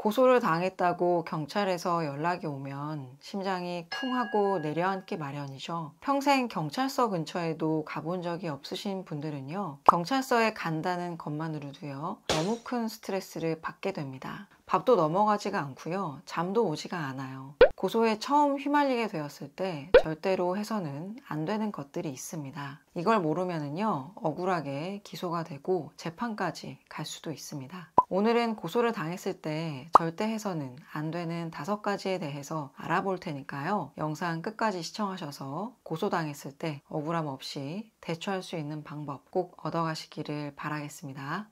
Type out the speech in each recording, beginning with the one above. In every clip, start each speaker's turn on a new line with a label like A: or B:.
A: 고소를 당했다고 경찰에서 연락이 오면 심장이 쿵 하고 내려앉기 마련이죠. 평생 경찰서 근처에도 가본 적이 없으신 분들은요, 경찰서에 간다는 것만으로도요, 너무 큰 스트레스를 받게 됩니다. 밥도 넘어가지가 않고요, 잠도 오지가 않아요. 고소에 처음 휘말리게 되었을 때 절대로 해서는 안 되는 것들이 있습니다. 이걸 모르면은요, 억울하게 기소가 되고 재판까지 갈 수도 있습니다. 오늘은 고소를 당했을 때 절대 해서는 안 되는 5가지에 대해서 알아볼 테니까요, 영상 끝까지 시청하셔서 고소당했을 때 억울함 없이 대처할 수 있는 방법 꼭 얻어가시기를 바라겠습니다.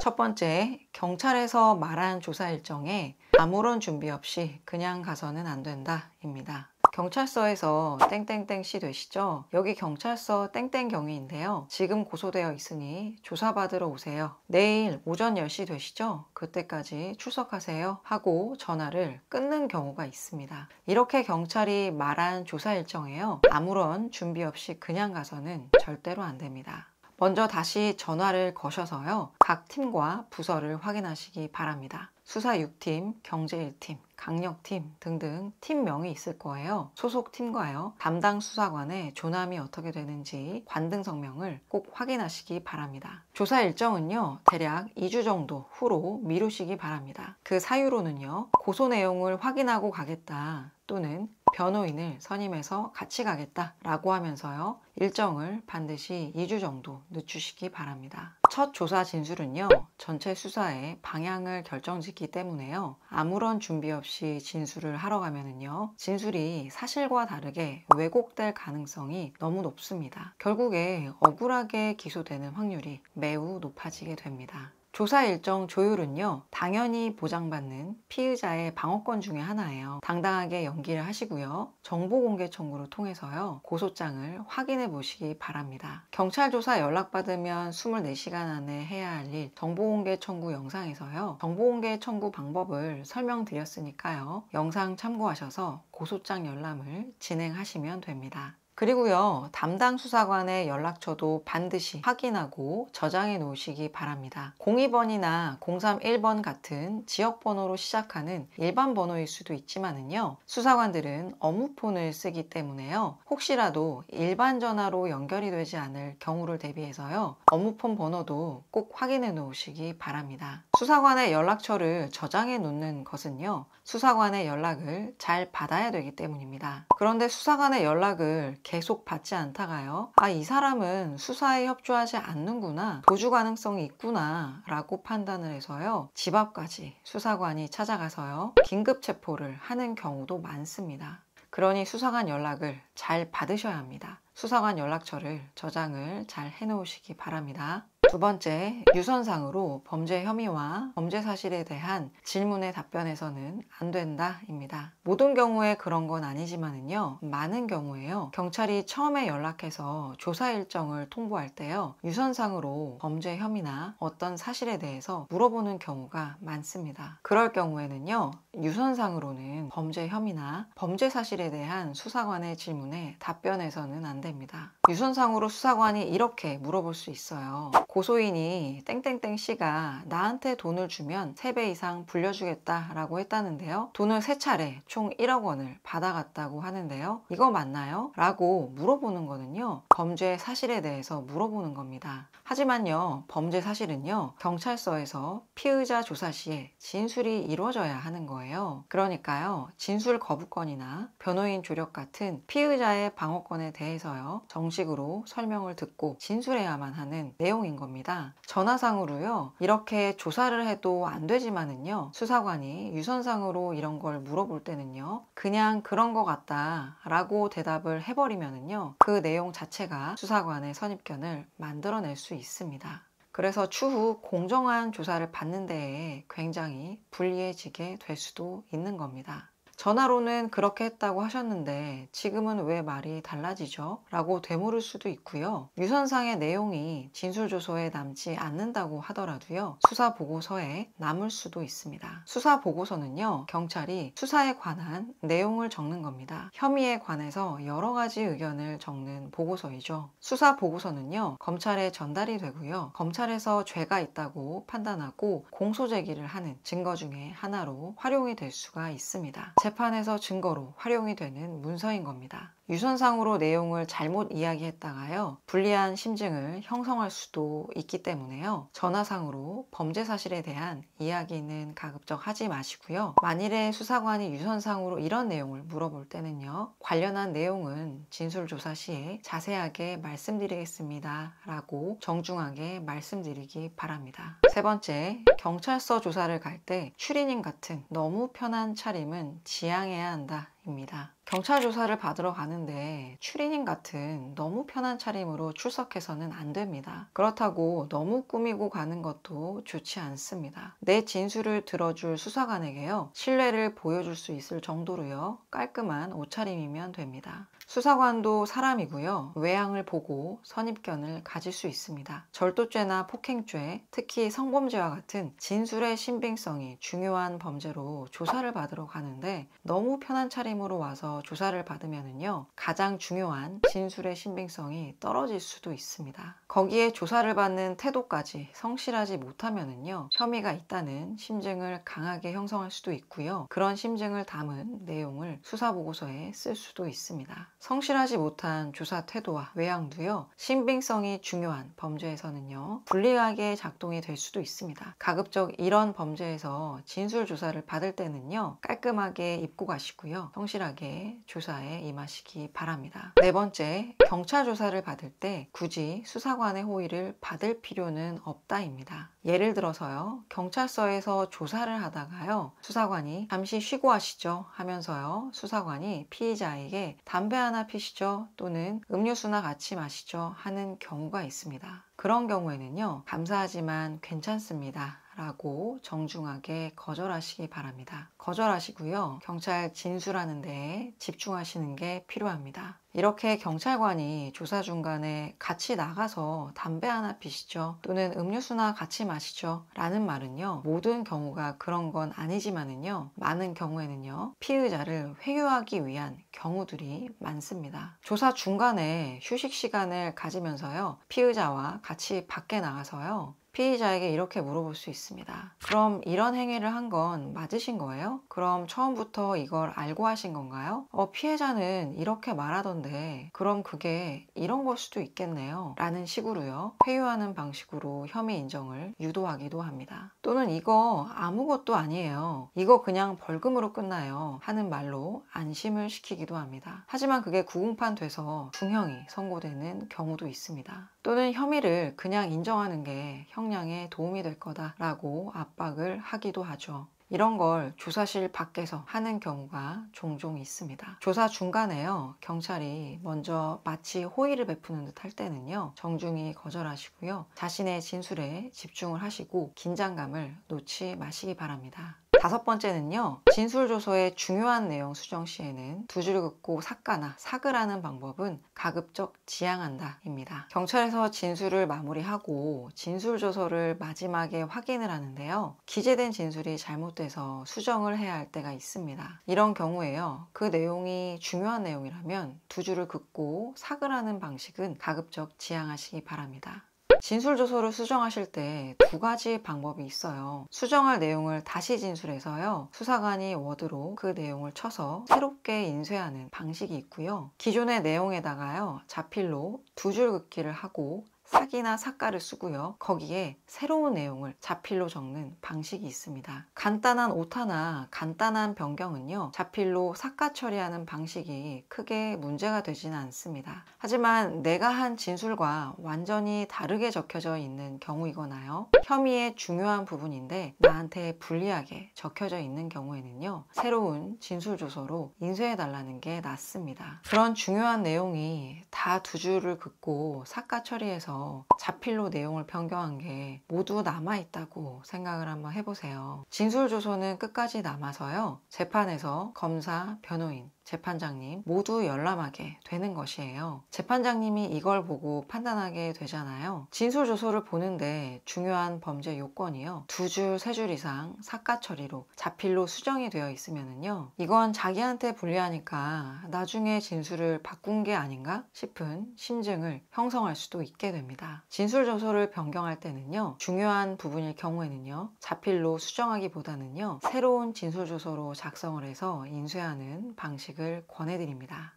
A: 첫 번째, 경찰에서 말한 조사 일정에 아무런 준비 없이 그냥 가서는 안 된다 입니다. 경찰서에서 땡땡땡씨 되시죠? 여기 경찰서 땡땡경위인데요. 지금 고소되어 있으니 조사받으러 오세요. 내일 오전 10시 되시죠? 그때까지 출석하세요 하고 전화를 끊는 경우가 있습니다. 이렇게 경찰이 말한 조사 일정에요, 아무런 준비 없이 그냥 가서는 절대로 안 됩니다. 먼저 다시 전화를 거셔서요, 각 팀과 부서를 확인하시기 바랍니다. 수사 6팀, 경제 1팀, 강력팀 등등 팀명이 있을 거예요. 소속 팀과요, 담당 수사관의 조남이 어떻게 되는지 관등 성명을 꼭 확인하시기 바랍니다. 조사 일정은요, 대략 2주 정도 후로 미루시기 바랍니다. 그 사유로는요, 고소 내용을 확인하고 가겠다 또는 변호인을 선임해서 같이 가겠다 라고 하면서요, 일정을 반드시 2주 정도 늦추시기 바랍니다. 첫 조사 진술은요, 전체 수사의 방향을 결정짓기 때문에요, 아무런 준비 없이 진술을 하러 가면은요, 진술이 사실과 다르게 왜곡될 가능성이 너무 높습니다. 결국에 억울하게 기소되는 확률이 매우 높아지게 됩니다. 조사 일정 조율은요, 당연히 보장받는 피의자의 방어권 중에 하나예요. 당당하게 연기를 하시고요, 정보공개 청구를 통해서요, 고소장을 확인해 보시기 바랍니다. 경찰 조사 연락받으면 24시간 안에 해야 할 일 정보공개 청구 영상에서요, 정보공개 청구 방법을 설명드렸으니까요, 영상 참고하셔서 고소장 열람을 진행하시면 됩니다. 그리고요, 담당 수사관의 연락처도 반드시 확인하고 저장해 놓으시기 바랍니다. 02번이나 031번 같은 지역번호로 시작하는 일반 번호일 수도 있지만은요, 수사관들은 업무폰을 쓰기 때문에요, 혹시라도 일반 전화로 연결이 되지 않을 경우를 대비해서요, 업무폰 번호도 꼭 확인해 놓으시기 바랍니다. 수사관의 연락처를 저장해 놓는 것은요, 수사관의 연락을 잘 받아야 되기 때문입니다. 그런데 수사관의 연락을 계속 받지 않다가요, 이 사람은 수사에 협조하지 않는구나, 도주 가능성이 있구나 라고 판단을 해서요, 집 앞까지 수사관이 찾아가서요, 긴급 체포를 하는 경우도 많습니다. 그러니 수사관 연락을 잘 받으셔야 합니다. 수사관 연락처를 저장을 잘 해놓으시기 바랍니다. 두 번째, 유선상으로 범죄 혐의와 범죄 사실에 대한 질문에 답변해서는 안 된다 입니다. 모든 경우에 그런 건 아니지만은요, 많은 경우에요, 경찰이 처음에 연락해서 조사 일정을 통보할 때요, 유선상으로 범죄 혐의나 어떤 사실에 대해서 물어보는 경우가 많습니다. 그럴 경우에는요, 유선상으로는 범죄 혐의나 범죄 사실에 대한 수사관의 질문에 답변해서는 안 됩니다. 유선상으로 수사관이 이렇게 물어볼 수 있어요. 고소인이 땡땡땡 씨가 나한테 돈을 주면 3배 이상 불려주겠다 라고 했다는데요, 돈을 3차례 총 1억 원을 받아갔다고 하는데요, 이거 맞나요? 라고 물어보는 거는요, 범죄 사실에 대해서 물어보는 겁니다. 하지만요, 범죄 사실은요, 경찰서에서 피의자 조사 시에 진술이 이루어져야 하는 거예요. 그러니까요, 진술 거부권이나 변호인 조력 같은 피의자의 방어권에 대해서요, 정식으로 설명을 듣고 진술해야만 하는 내용인 겁니다. 전화상으로요, 이렇게 조사를 해도 안 되지만은요, 수사관이 유선상으로 이런 걸 물어볼 때는요, 그냥 그런 것 같다 라고 대답을 해버리면은요, 그 내용 자체가 수사관의 선입견을 만들어낼 수 있습니다. 그래서 추후 공정한 조사를 받는 데에 굉장히 불리해지게 될 수도 있는 겁니다. 전화로는 그렇게 했다고 하셨는데 지금은 왜 말이 달라지죠? 라고 되물을 수도 있고요. 유선상의 내용이 진술조서에 남지 않는다고 하더라도요. 수사보고서에 남을 수도 있습니다. 수사보고서는요. 경찰이 수사에 관한 내용을 적는 겁니다. 혐의에 관해서 여러 가지 의견을 적는 보고서이죠. 수사보고서는요. 검찰에 전달이 되고요. 검찰에서 죄가 있다고 판단하고 공소제기를 하는 증거 중에 하나로 활용이 될 수가 있습니다. 재판에서 증거로 활용이 되는 문서인 겁니다. 유선상으로 내용을 잘못 이야기했다가요. 불리한 심증을 형성할 수도 있기 때문에요. 전화상으로 범죄 사실에 대한 이야기는 가급적 하지 마시고요. 만일에 수사관이 유선상으로 이런 내용을 물어볼 때는요. 관련한 내용은 진술조사 시에 자세하게 말씀드리겠습니다. 라고 정중하게 말씀드리기 바랍니다. 세 번째, 경찰서 조사를 갈 때 추리닝 같은 너무 편한 차림은 지양해야 한다. 입니다. 경찰 조사를 받으러 가는데 추리닝 같은 너무 편한 차림으로 출석해서는 안 됩니다. 그렇다고 너무 꾸미고 가는 것도 좋지 않습니다. 내 진술을 들어줄 수사관에게요. 신뢰를 보여줄 수 있을 정도로요. 깔끔한 옷차림이면 됩니다. 수사관도 사람이고요. 외양을 보고 선입견을 가질 수 있습니다. 절도죄나 폭행죄, 특히 성범죄와 같은 진술의 신빙성이 중요한 범죄로 조사를 받으러 가는데 너무 편한 차림으로 와서 조사를 받으면요. 가장 중요한 진술의 신빙성이 떨어질 수도 있습니다. 거기에 조사를 받는 태도까지 성실하지 못하면요. 혐의가 있다는 심증을 강하게 형성할 수도 있고요. 그런 심증을 담은 내용을 수사보고서에 쓸 수도 있습니다. 성실하지 못한 조사 태도와 외양도요. 신빙성이 중요한 범죄에서는요. 불리하게 작동이 될 수도 있습니다. 가급적 이런 범죄에서 진술조사를 받을 때는요. 깔끔하게 입고 가시고요. 성실하게 조사에 임하시기 바랍니다. 네 번째, 경찰 조사를 받을 때 굳이 수사관의 호의를 받을 필요는 없다입니다. 예를 들어서요. 경찰서에서 조사를 하다가요. 수사관이 잠시 쉬고 하시죠 하면서요. 수사관이 피의자에게 담배 하나 피시죠 또는 음료수나 같이 마시죠 하는 경우가 있습니다. 그런 경우에는요. 감사하지만 괜찮습니다. 라고 정중하게 거절하시기 바랍니다. 거절하시고요. 경찰 진술하는 데에 집중하시는 게 필요합니다. 이렇게 경찰관이 조사 중간에 같이 나가서 담배 하나 피시죠 또는 음료수나 같이 마시죠 라는 말은요. 모든 경우가 그런 건 아니지만은요. 많은 경우에는요. 피의자를 회유하기 위한 경우들이 많습니다. 조사 중간에 휴식 시간을 가지면서요. 피의자와 같이 밖에 나가서요. 피의자에게 이렇게 물어볼 수 있습니다. 그럼 이런 행위를 한 건 맞으신 거예요? 그럼 처음부터 이걸 알고 하신 건가요? 피해자는 이렇게 말하던데 그럼 그게 이런 걸 수도 있겠네요. 라는 식으로요. 회유하는 방식으로 혐의 인정을 유도하기도 합니다. 또는 이거 아무것도 아니에요. 이거 그냥 벌금으로 끝나요. 하는 말로 안심을 시키기도 합니다. 하지만 그게 구공판 돼서 중형이 선고되는 경우도 있습니다. 또는 혐의를 그냥 인정하는 게 형량에 도움이 될 거다라고 압박을 하기도 하죠. 이런 걸 조사실 밖에서 하는 경우가 종종 있습니다. 조사 중간에요. 경찰이 먼저 마치 호의를 베푸는 듯 할 때는요. 정중히 거절하시고요. 자신의 진술에 집중을 하시고 긴장감을 놓지 마시기 바랍니다. 다섯 번째는요. 진술조서의 중요한 내용 수정 시에는 두 줄 긋고 삭가나 사글하는 방법은 가급적 지양한다 입니다. 경찰에서 진술을 마무리하고 진술조서를 마지막에 확인을 하는데요. 기재된 진술이 잘못돼서 수정을 해야 할 때가 있습니다. 이런 경우에요. 그 내용이 중요한 내용이라면 두 줄을 긋고 사글하는 방식은 가급적 지양하시기 바랍니다. 진술조서를 수정하실 때 두 가지 방법이 있어요. 수정할 내용을 다시 진술해서요. 수사관이 워드로 그 내용을 쳐서 새롭게 인쇄하는 방식이 있고요. 기존의 내용에다가요. 자필로 두 줄 긋기를 하고 삭이나 삭가를 쓰고요. 거기에 새로운 내용을 자필로 적는 방식이 있습니다. 간단한 오타나 간단한 변경은요. 자필로 삭가 처리하는 방식이 크게 문제가 되지는 않습니다. 하지만 내가 한 진술과 완전히 다르게 적혀져 있는 경우이거나요. 혐의의 중요한 부분인데 나한테 불리하게 적혀져 있는 경우에는요. 새로운 진술조서로 인쇄해달라는 게 낫습니다. 그런 중요한 내용이 다 두 줄을 긋고 삭가 처리해서 재판에서 자필로 내용을 변경한 게 모두 남아있다고 생각을 한번 해보세요. 진술조서는 끝까지 남아서요. 재판에서 검사, 변호인, 재판장님 모두 열람하게 되는 것이에요. 재판장님이 이걸 보고 판단하게 되잖아요. 진술조서를 보는데 중요한 범죄 요건이요. 2줄, 3줄 이상 사과 처리로 자필로 수정이 되어 있으면은요. 이건 자기한테 불리하니까 나중에 진술을 바꾼 게 아닌가 싶은 심증을 형성할 수도 있게 됩니다. 진술조서를 변경할 때는요. 중요한 부분일 경우에는요. 자필로 수정하기보다는요. 새로운 진술조서로 작성을 해서 인쇄하는 방식을 권해드립니다.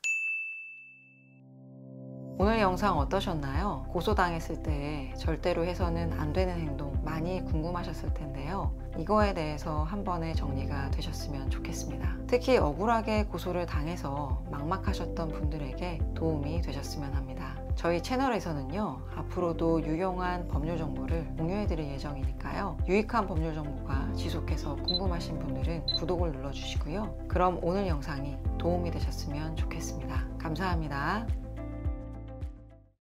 A: 오늘 영상 어떠셨나요? 고소당했을 때 절대로 해서는 안 되는 행동 많이 궁금하셨을 텐데요. 이거에 대해서 한 번에 정리가 되셨으면 좋겠습니다. 특히 억울하게 고소를 당해서 막막하셨던 분들에게 도움이 되셨으면 합니다. 저희 채널에서는요, 앞으로도 유용한 법률 정보를 공유해드릴 예정이니까요. 유익한 법률 정보가 지속해서 궁금하신 분들은 구독을 눌러주시고요. 그럼 오늘 영상이 도움이 되셨으면 좋겠습니다. 감사합니다.